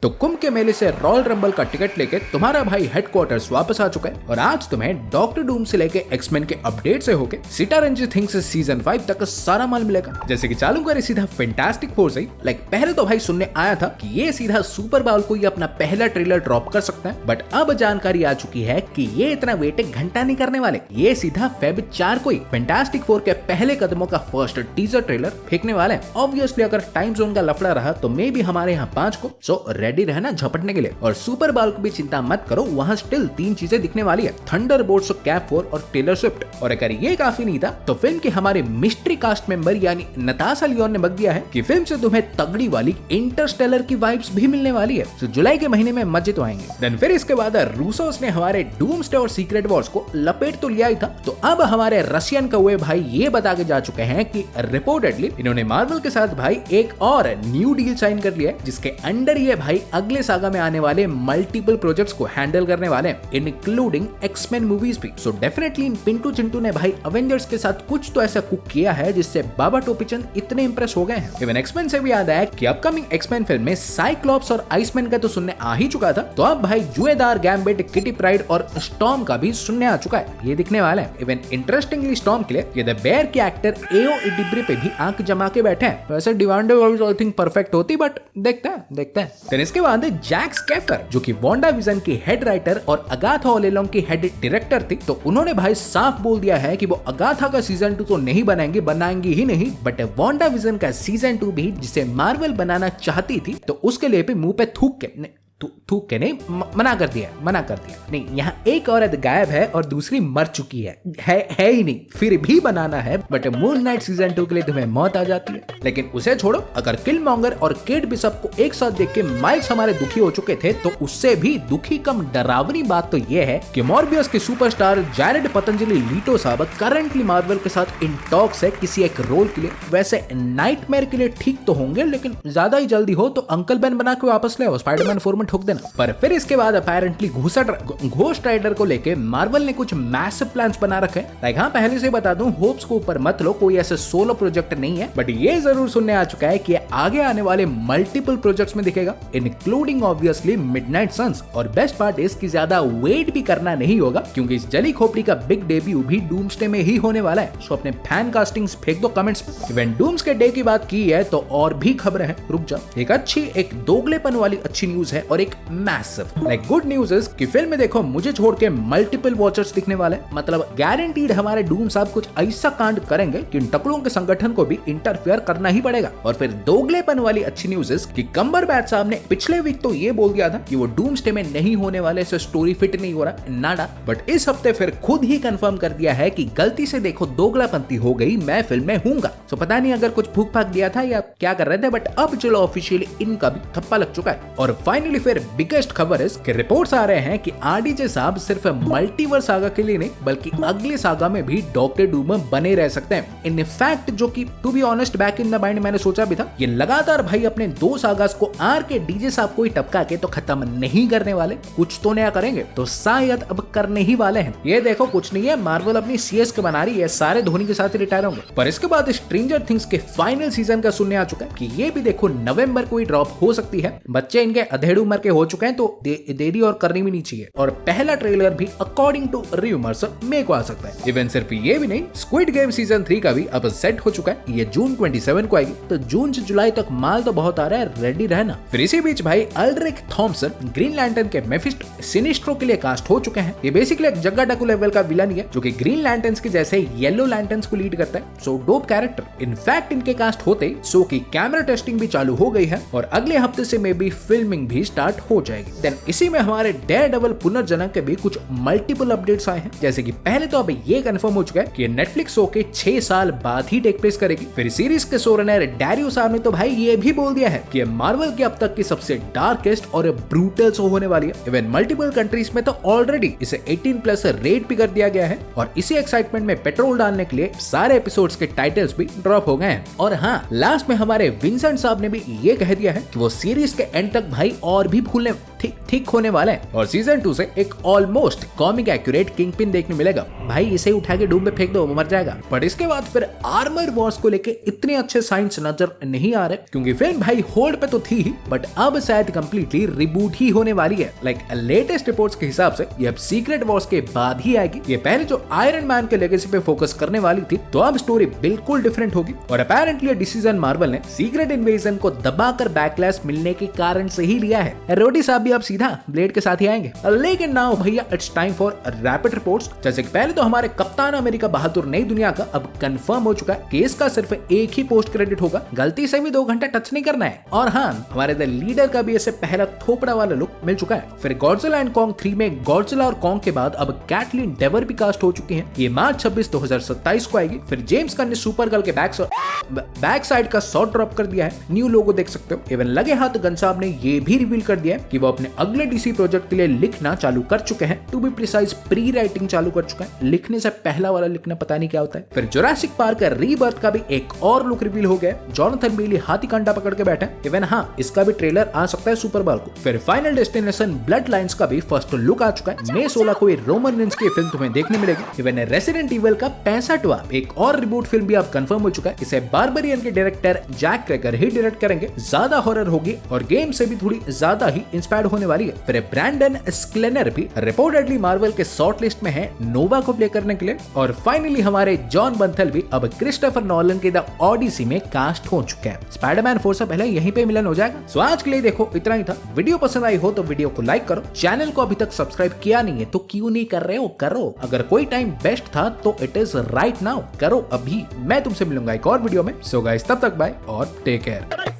तो कुंभ के मेले से रॉयल रंबल का टिकट लेके तुम्हारा भाई हेडक्वार्टर्स वापस आ चुका है और आज तुम्हें डॉक्टर डूम से लेके एक्समैन के अपडेट से होके सिटारेंजी थिंग्स से सीजन 5 तक सारा माल मिलेगा। जैसे कि चालू करे सीधा फैंटास्टिक फोर से लाइक पहले तो भाई सुनने आया था कि ये सीधा सुपर बाउल को ही अपना पहला ट्रेलर ड्रॉप कर सकता है, बट अब जानकारी आ चुकी है कि ये इतना वेट एक घंटा नहीं करने वाले, ये सीधा फेब 4 को ही फैंटास्टिक फोर के पहले कदमों का फर्स्ट टीजर ट्रेलर फेंकने वाले हैं। ऑब्वियसली अगर टाइम जोन का लफड़ा रहा तो मे भी हमारे यहाँ 5 को, सो रेडी रहना झपटने के लिए। और सुपर बाउल को भी चिंता मत करो, वहाँ स्टिल 3 चीजें दिखने वाली है, थंडरबोल्ट्स, कैप 4 और टेलर स्विफ्ट। और अगर ये काफी नहीं था तो फिल्म के हमारे मिस्ट्री कास्ट मेंबर यानी नताशा लियोन ने बक दिया है कि फिल्म से तुम्हें तगड़ी वाली इंटरस्टेलर की वाइब्स भी मिलने वाली है। तो जुलाई के महीने में मजे तो आएंगे। देन फिर इसके बाद रूसोस ने हमारे डूम्सडे और सीक्रेट वॉर्स को लपेट तो लिया ही था, तो अब हमारे रशियन कौवे भाई ये बता के जा चुके हैं कि रिपोर्टेडली इन्होंने मार्वल के साथ भाई एक और न्यू डील साइन कर लिया है, जिसके अंडर ये भाई अगले सागा में आने वाले मल्टीपल प्रोजेक्ट्स को हैंडल करने वाले हैं, इंक्लूडिंग एक्समैन मूवीज भी। So definitely in Pintu Chintu ने भाई अवेंजर्स के साथ कुछ तो ऐसा कुक किया है जिससे बाबा टोपीचंद इतने इंप्रेस हो गए हैं। इवन एक्समैन से भी याद आया कि अपकमिंग एक्समैन फिल्म में साइक्लॉप्स और आइसमैन का तो सुनने आ ही चुका था, तो अब भाई जुएदार, गैम्बिट, किटी प्राइड और स्टॉर्म का भी सुनने आ चुका है, ये दिखने वाला है। इवन इंटरेस्टिंगली स्टॉर्म के लिए ये द बेयर के एक्टर एओ इडिब्रे पे भी आंख जमा के बैठे हैं। वैसे डिवांडे वॉइस आई थिंक परफेक्ट होती, बट देखते हैं। फिर इसके बाद जैक स्कैफर जो कि वांडा विजन की हेड राइटर और अगाथा ऑल अलोंग की हेड डायरेक्टर थी, तो उन्होंने भाई साफ बोल दिया है कि वो अगाथा का सीजन 2 तो नहीं बनाएंगी ही नहीं, बट वांडा विजन का सीजन 2 भी जिसे मार्वल बनाना चाहती थी, तो उसके लिए भी मुंह पे थूक के नहीं मना कर दिया नहीं, यहाँ एक औरत गायब है और दूसरी मर चुकी है ही नहीं, फिर भी बनाना है, बट मून नाइट सीजन 2 के लिए तुम्हें मौत आ जाती है। लेकिन उसे छोड़ो, अगर किलमॉन्गर और केट बिशप को एक साथ देख के माइल्स हमारे दुखी हो चुके थे, तो उससे भी दुखी कम डरावनी बात तो ये है कि मॉर्बियस के सुपरस्टार जैरेड पतंजलि लीटो साहब करंटली मार्वल के साथ इन टॉक्स है किसी एक रोल के लिए। वैसे नाइटमेयर के लिए ठीक तो होंगे, लेकिन ज्यादा ही जल्दी हो तो अंकल बेन बना के वापस ले आओ, स्पाइडरमैन 4 में ठोक देना। पर फिर इसके बाद अपेरेंटली घोस्ट राइडर को लेके मार्वल ने कुछ मैसिव प्लान्स बना रखे हैं। लाइक हाँ, पहले से बता दूं, होप्स को ऊपर मत लो, कोई ऐसे सोलो प्रोजेक्ट नहीं है, बट ये जरूर सुनने आ चुका है कि आगे आने वाले मल्टीपल प्रोजेक्ट्स में दिखेगा, इंक्लूडिंग ऑब्वियसली मिडनाइट सन्स। और बेस्ट पार्ट इज कि ज्यादा वेट भी करना नहीं होगा, क्योंकि इस जली खोपड़ी का बिग डेब्यू भी डूम्सडे में ही होने वाला है। सो अपने फैन कास्टिंग्स फेंक दो कमेंट्स में। इवन डूम्स के डे की बात की है तो और भी खबरें हैं, रुक जा। एक दोगलेपन वाली अच्छी न्यूज है और एक massive like good news is कि फिल्म में देखो मुझे छोड़ के मल्टीपल वॉचर्स दिखने वाले, मतलब गारंटीड हमारे डूम साहब कुछ ऐसा कांड करेंगे कि इन टकलों के संगठन को भी इंटरफेयर करना ही पड़ेगा। और फिर दोगलेपन वाली अच्छी न्यूज इज कि कम्बरबैच साहब ने पिछले वीक तो ये बोल दिया था कि वो डूम्सडे में नहीं होने वाले, से स्टोरी फिट नहीं हो रहा नाडा, बट इस हफ्ते फिर खुद ही कंफर्म कर दिया है कि गलती से देखो दोगलापंती हो गई, मैं फिल्म में हूंगा। सो पता नहीं अगर कुछ फूक फाक दिया था या क्या कर रहे थे, बट अब चलो ऑफिशियली इनका भी थप्पा लग चुका है। और फाइनली फिर बिगेस्ट खबर इज कि रिपोर्ट्स आ रहे हैं कि आरडीजे साहब सिर्फ मल्टीवर्स सागा के लिए नहीं, बल्कि अगले सागा में भी डॉक्टर डूम बने रह सकते हैं। इन फैक्ट जो कि to be honest back in the mind मैंने सोचा भी था, ये लगातार भाई अपने 2 सागास को आर के डीजे साहब को ही टपका के तो खत्म नहीं करने वाले, कुछ तो नया करेंगे, तो शायद अब करने ही वाले हैं। ये देखो कुछ नहीं है, मार्वल अपनी सीएस के बना रही है, सारे धोनी के साथ रिटायर होंगे। पर इसके बाद स्ट्रेंजर थिंग्स के फाइनल सीजन का सुनने आ चुका है कि ये भी देखो नवंबर को ही ड्रॉप हो सकती है। बच्चे इनके अधेड़ उम्र के हो चुके हैं, तो देरी और करनी भी नहीं चाहिए। और पहला ट्रेलर भी अकॉर्डिंग टू रूमर्स मई को आ सकता है। इवन सिर्फ ये भी नहीं, स्क्विड गेम सीजन 3 का भी अब सेट हो चुका है, ये जून 27 को आएगी, तो जून से जुलाई तक माल तो बहुत आ रहा है, रेडी रहना। फिर इसी बीच भाई अल्ड्रिक थॉमसन ग्रीन लैंटर्न के मेफिस्टो सिनिस्ट्रो के लिए कास्ट हो चुके हैं। ये बेसिकली एक जग्गा डाकू लेवल का विलन है, जो कि ग्रीन लैंटर्न्स के जैसे येलो लैंटर्न्स को लीड करता है। सो डोप कैरेक्टर। इनफैक्ट इनके कास्ट होते सो की कैमरा टेस्टिंग भी चालू हो गई है और अगले हफ्ते से मे बी फिल्मिंग भी स्टार्ट हो जाएगी। देन इसी में हमारे डेयरडेविल पुनर्जनन के भी कुछ मल्टीपल अपडेट्स आए हैं। जैसे कि पहले तो अब ये कंफर्म हो चुका है कि नेटफ्लिक्स शो के 6 साल बाद ही टेक प्लेस करेगी। फिर सीरीज के शोरनर डैरियो साहब ने तो भाई ये भी बोल दिया है कि मार्वल के अब तक की सबसे डार्केस्ट और ब्रूटल शो होने वाली है। इवन मल्टीपल कंट्रीज में तो ऑलरेडी इसे 18+ रेट भी कर दिया गया है और इसी एक्साइटमेंट में पेट्रोल डालने के लिए सारे एपिसोड्स के टाइटल्स भी ड्रॉप हो गए हैं। और हाँ, लास्ट में हमारे विंसेंट साहब ने भी ये कह दिया है कि वो सीरीज के एंड तक भाई और भी ठीक होने वाला है और सीजन 2 से एक ऑलमोस्ट कॉमिक एक्यूरेट किंगपिन देखने मिलेगा। भाई इसे उठा के डूम में फेंक दो, वो मर जाएगा। बट इसके बाद फिर आर्मर वॉर्स को लेके इतने अच्छे साइंस नजर नहीं आ रहे, क्योंकि फिल्म भाई होल्ड पे तो थी ही, बट अब शायद कंप्लीटली रिबूट ही होने वाली है। लाइक लेटेस्ट रिपोर्ट्स के हिसाब से ये अब सीक्रेट वॉर्स के बाद ही आएगी। ये पहले जो आयरन मैन के लेगेसी पे फोकस करने वाली थी, तो अब स्टोरी बिल्कुल डिफरेंट होगी। और अपेरेंटली डिसीजन मार्वल ने सीक्रेट इन्वेजन को दबाकर बैकलैश मिलने के कारण से ही लिया है। रोटी साहब भी अब सीधा ब्लेड के साथ ही आएंगे। लेकिन नाउ भैया it's time for rapid reports. जैसे कि पहले तो हमारे कप्तान अमेरिका बहादुर नई दुनिया का अब कंफर्म हो चुका है कि इसका सिर्फ एक ही पोस्ट क्रेडिट होगा, गलती से भी 2 घंटे टच नहीं करना है। और हाँ, हमारे द लीडर का भी ऐसे पहला थोपड़ा वाला लुक मिल चुका है। फिर गॉडजिला एंड कॉन्ग 3 में गॉडजिला और कॉन्ग के बाद अब कैटलिन डेवर भी कास्ट हो चुकी हैं। ये मार्च 26, 2027 को आएगी। फिर जेम्स गन ने सुपर गर्ल के बैक साइड का शॉट ड्रॉप कर दिया है, न्यू लोगो देख सकते हो। इवन लगे हाथ गन साहब ने ये भी रिवील कर दिया है कि वो अपने अगले डीसी प्रोजेक्ट के लिए लिखना चालू कर चुके हैं। To be precise pre writing चालू कर चुका है। लिखने से पहला वाला लिखना पता नहीं क्या होता है। फिर जुरासिक पार्क का रीबर्थ का भी एक और लुक रिवील हो गया। जॉनथन बेली हाथी कांटा पकड़ के बैठे। इवन हाँ, इसका भी ट्रेलर आ सकता है सुपर बॉल को। फिर फाइनल डेस्टिनेशन ब्लड लाइन्स का भी फर्स्ट लुक आ चुका है। मई 16 को रोमन रेंस की फिल्म तुम्हें देखने मिलेगी। इवन रेसिडेंट इविल का 65वां एक और रिबूट फिल्म भी अब कंफर्म हो चुका है। इसे बारबेरियन के डायरेक्टर जैक क्रैकर ही डायरेक्ट करेंगे। ज्यादा हॉरर होगी और गेम से भी थोड़ी ज्यादा ही इंस्पायर्ड होने वाली है। फिर ब्रैंडन स्क्लेनर भी रिपोर्टेडली मार्वल के शॉर्ट लिस्ट में है नोवा को प्ले करने के लिए। और फाइनली हमारे जॉन बंथल भी अब क्रिस्टोफर नॉलन के द ऑडिसी में कास्ट हो चुके हैं। स्पाइडरमैन 4 से पहले यहीं पे मिलन हो जाएगा। सो आज के लिए देखो इतना ही था। वीडियो पसंद आई हो तो वीडियो को लाइक करो। चैनल को अभी तक सब्सक्राइब किया नहीं है तो क्यों नहीं कर रहे हो, करो। अगर कोई टाइम बेस्ट था तो इट इज राइट नाउ, करो अभी। मैं तुमसे मिलूंगा एक और वीडियो में। सो गाइस, तब तक बाय और टेक केयर।